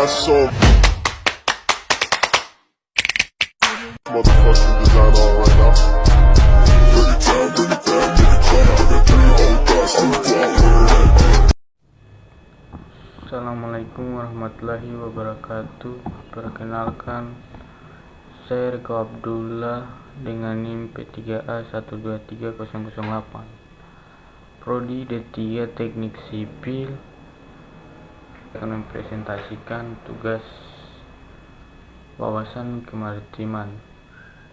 got some motherfucking design on right now. Bring it down, bring it down, bring it down. I got 3 whole thoughts to walk. Assalamualaikum warahmatullahi wabarakatuh. Perkenalkan, saya Riko Abdullah dengan NIM P3A123008, Prodi D3 Teknik Sipil. Akan mempresentasikan tugas wawasan kemaritiman,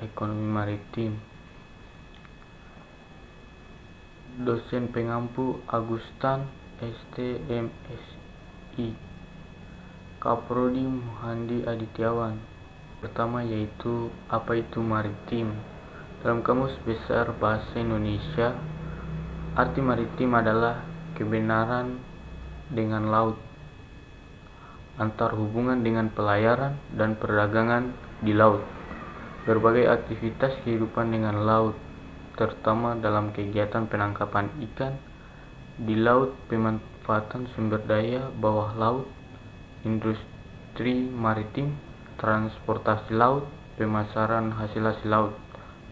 ekonomi maritim. Dosen pengampu Agustan STMSI, Kaprodi Muhandi Adityawan. Pertama yaitu apa itu maritim. Dalam Kamus Besar Bahasa Indonesia, arti maritim adalah kebenaran dengan laut, antar hubungan dengan pelayaran dan perdagangan di laut, berbagai aktivitas kehidupan dengan laut, terutama dalam kegiatan penangkapan ikan di laut, pemanfaatan sumber daya bawah laut, industri maritim, transportasi laut, pemasaran hasil laut,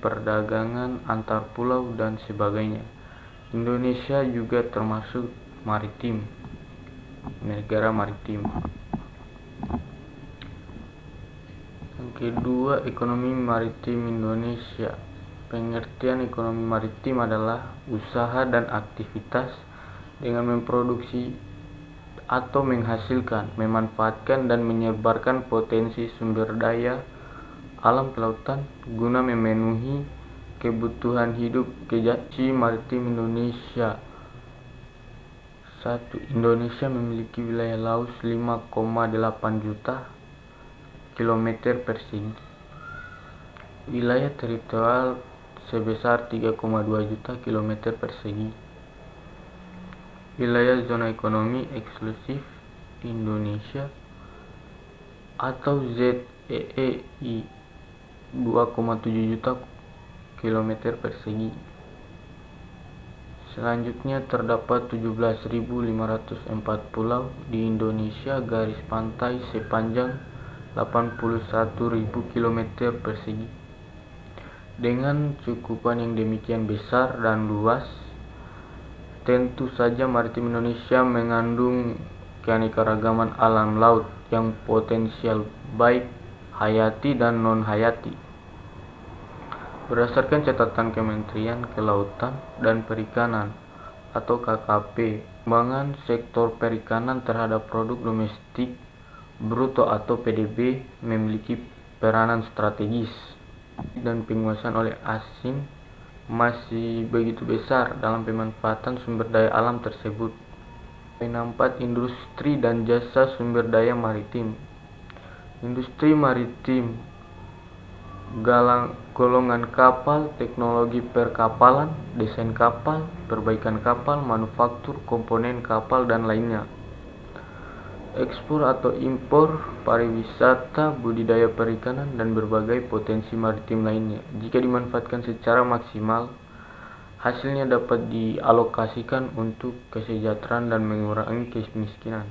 perdagangan antar pulau, dan sebagainya. Indonesia juga termasuk maritim, negara maritim. Yang kedua, ekonomi maritim Indonesia. Pengertian ekonomi maritim adalah usaha dan aktivitas dengan memproduksi atau menghasilkan, memanfaatkan dan menyebarkan potensi sumber daya alam kelautan guna memenuhi kebutuhan hidup. Kejaksaan maritim Indonesia. 1. Indonesia memiliki wilayah luas 5,8 juta km persegi, wilayah teritorial sebesar 3,2 juta km persegi, wilayah zona ekonomi eksklusif Indonesia atau ZEE 2,7 juta km persegi. Selanjutnya terdapat 17.504 pulau di Indonesia, garis pantai sepanjang 81.000 km persegi. Dengan cakupan yang demikian besar dan luas, tentu saja maritim Indonesia mengandung keanekaragaman alam laut yang potensial baik hayati dan non-hayati. Berdasarkan catatan Kementerian Kelautan dan Perikanan atau KKP, pengembangan sektor perikanan terhadap produk domestik bruto atau PDB memiliki peranan strategis, dan penguasaan oleh asing masih begitu besar dalam pemanfaatan sumber daya alam tersebut. Poin 4, industri dan jasa sumber daya maritim. Industri maritim golongan kapal, teknologi perkapalan, desain kapal, perbaikan kapal, manufaktur komponen kapal, dan lainnya. Ekspor atau impor, pariwisata, budidaya perikanan, dan berbagai potensi maritim lainnya. Jika dimanfaatkan secara maksimal, hasilnya dapat dialokasikan untuk kesejahteraan dan mengurangi kemiskinan.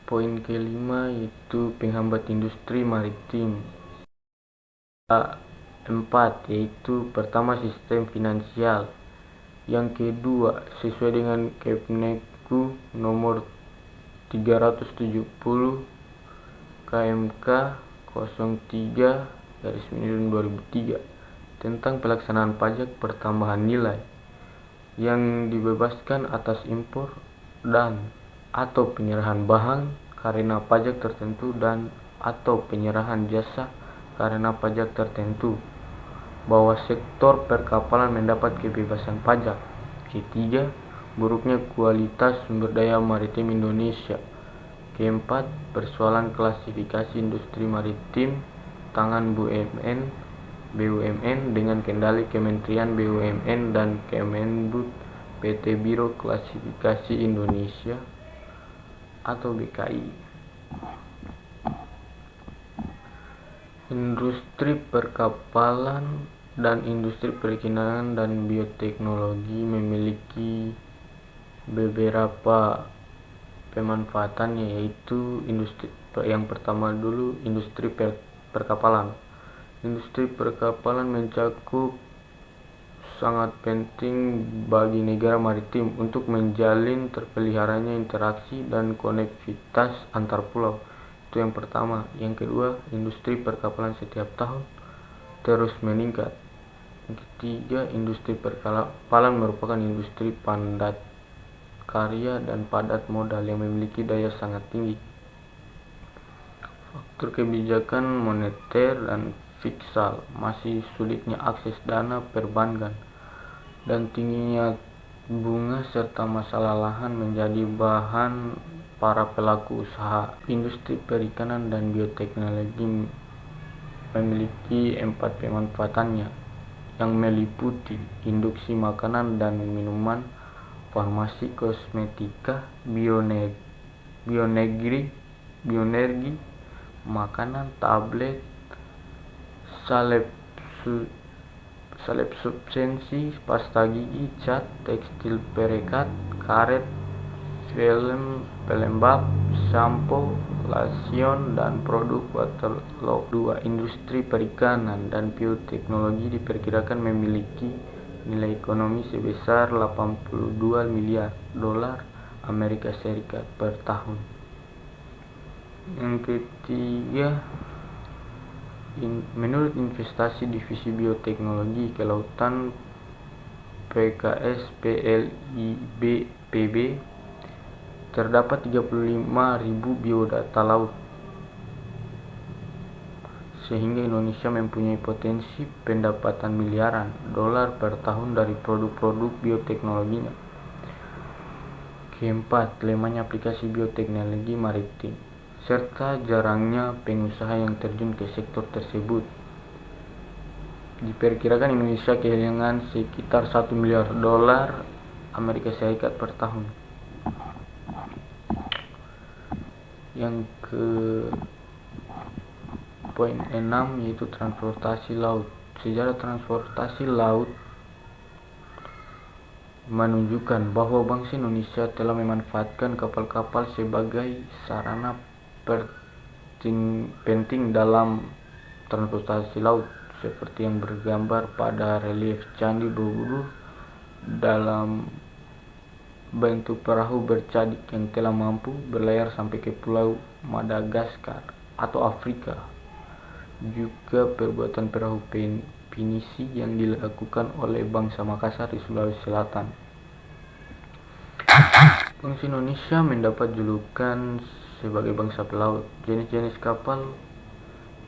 Poin kelima yaitu penghambat industri maritim. 4 yaitu pertama, sistem finansial. Yang kedua, sesuai dengan Kepmenku nomor 370 KMK 03/2003 tentang pelaksanaan pajak pertambahan nilai yang dibebaskan atas impor dan atau penyerahan bahan karena pajak tertentu dan atau penyerahan jasa karena pajak tertentu, bahwa sektor perkapalan mendapat kebebasan pajak. Ketiga, buruknya kualitas sumber daya maritim Indonesia. Keempat, persoalan klasifikasi industri maritim tangan BUMN dengan kendali Kementerian BUMN dan Kemendut PT Biro Klasifikasi Indonesia atau BKI. Industri perkapalan dan industri perikanan dan bioteknologi memiliki beberapa pemanfaatannya, yaitu industri yang pertama dulu industri perkapalan. Industri perkapalan mencakup sangat penting bagi negara maritim untuk menjalin terpeliharanya interaksi dan konektivitas antar pulau. Itu yang pertama. Yang kedua, industri perkapalan setiap tahun terus meningkat. Yang ketiga, industri perkapalan merupakan industri padat karya dan padat modal yang memiliki daya sangat tinggi. Faktor kebijakan moneter dan fiskal, masih sulitnya akses dana perbankan, dan tingginya bunga serta masalah lahan menjadi bahan para pelaku usaha. Industri perikanan dan bioteknologi memiliki 4 pemanfaatannya yang meliputi induksi makanan dan minuman, farmasi, kosmetika, bioenergi, makanan, tablet, salep substansi, pasta gigi, cat, tekstil perekat, karet, film pelembab, sampo, lotion, dan produk waterloo. 2. Industri perikanan dan bioteknologi diperkirakan memiliki nilai ekonomi sebesar 82 miliar dolar Amerika Serikat per tahun. Yang ketiga, menurut investasi divisi bioteknologi kelautan PKS PLIBPB, terdapat 35.000 biodata laut, sehingga Indonesia mempunyai potensi pendapatan miliaran dolar per tahun dari produk-produk bioteknologinya. Keempat, lemahnya aplikasi bioteknologi maritim serta jarangnya pengusaha yang terjun ke sektor tersebut. Diperkirakan Indonesia kehilangan sekitar 1 miliar dolar Amerika Serikat per tahun. Yang ke poin 6 yaitu transportasi laut. Sejarah transportasi laut menunjukkan bahwa bangsa Indonesia telah memanfaatkan kapal-kapal sebagai sarana penting dalam transportasi laut, seperti yang bergambar pada relief Candi Borobudur dalam bentuk perahu bercadik yang telah mampu berlayar sampai ke Pulau Madagaskar atau Afrika. Juga perbuatan perahu pinisi yang dilakukan oleh bangsa Makassar di Sulawesi Selatan. Bangsa Indonesia mendapat julukan sebagai bangsa pelaut. Jenis-jenis kapal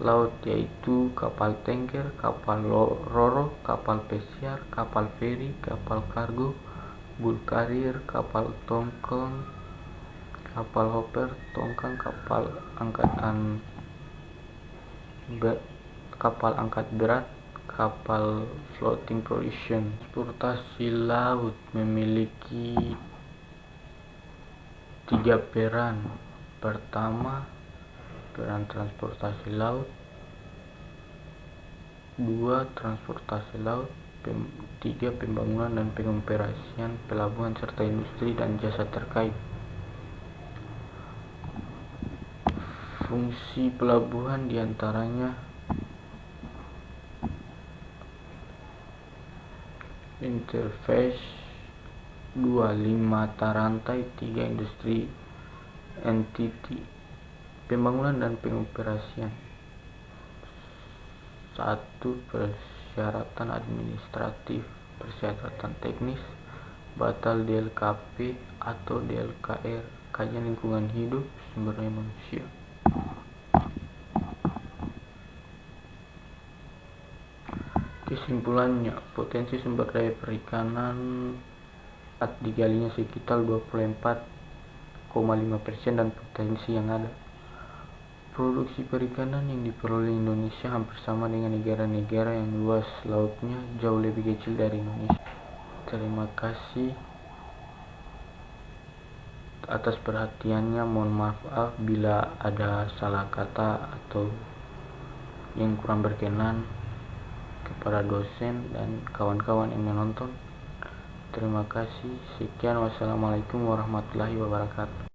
laut yaitu kapal tanker, kapal roro, kapal pesiar, kapal feri, kapal kargo, bulk carrier, kapal tongkang, kapal hopper, tongkang, kapal angkat berat, kapal floating provision. Transportasi laut memiliki 3 peran. Pertama, peran transportasi laut. 2. Transportasi laut. 3. Pembangunan dan pengoperasian pelabuhan serta industri dan jasa terkait. Fungsi pelabuhan diantaranya interface, 2. mata rantai, 3. industri entity. Pembangunan dan pengoperasian. 1. Persyaratan administratif, persyaratan teknis, batal DLKP atau DLKR, kajian lingkungan hidup, sumber daya manusia. Kesimpulannya, potensi sumber daya perikanan digalinya sekitar 24,5% dan potensi yang ada. Produksi perikanan yang diperoleh Indonesia hampir sama dengan negara-negara yang luas lautnya jauh lebih kecil dari Indonesia. Terima kasih atas perhatiannya. Mohon maaf bila ada salah kata atau yang kurang berkenan kepada dosen dan kawan-kawan yang menonton. Terima kasih. Sekian, wassalamualaikum warahmatullahi wabarakatuh.